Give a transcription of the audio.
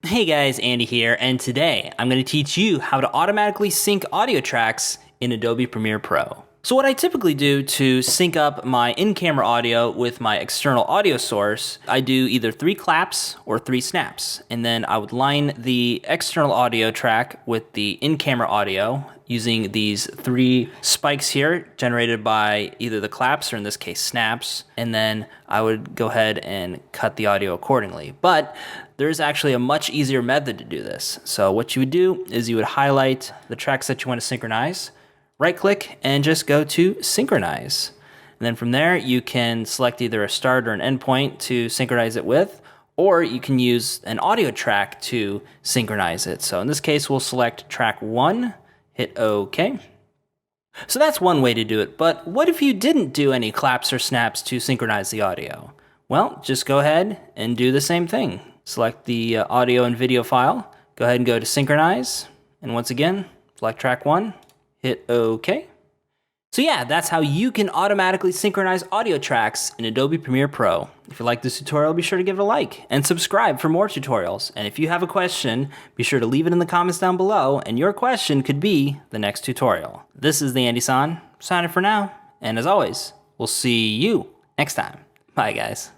Hey guys, Andy here, and today I'm going to teach you how to automatically sync audio tracks in Adobe Premiere Pro. So what I typically do to sync up my in-camera audio with my external audio source, I do either 3 claps or 3 snaps, and then I would line the external audio track with the in-camera audio using these 3 spikes here generated by either the claps or in this case snaps, and then I would go ahead and cut the audio accordingly. But there's actually a much easier method to do this. So what you would do is you would highlight the tracks that you want to synchronize, right click and just go to synchronize. And then from there you can select either a start or an end point to synchronize it with, or you can use an audio track to synchronize it. So in this case we'll select track 1, hit OK. So that's one way to do it, but what if you didn't do any claps or snaps to synchronize the audio? Well, just go ahead and do the same thing. Select the audio and video file, go ahead and go to synchronize, and once again, select track 1, hit OK. So yeah, that's how you can automatically synchronize audio tracks in Adobe Premiere Pro. If you like this tutorial, be sure to give it a like and subscribe for more tutorials. And if you have a question, be sure to leave it in the comments down below, and your question could be the next tutorial. This is the Andy-san, signing for now, and as always, we'll see you next time. Bye guys.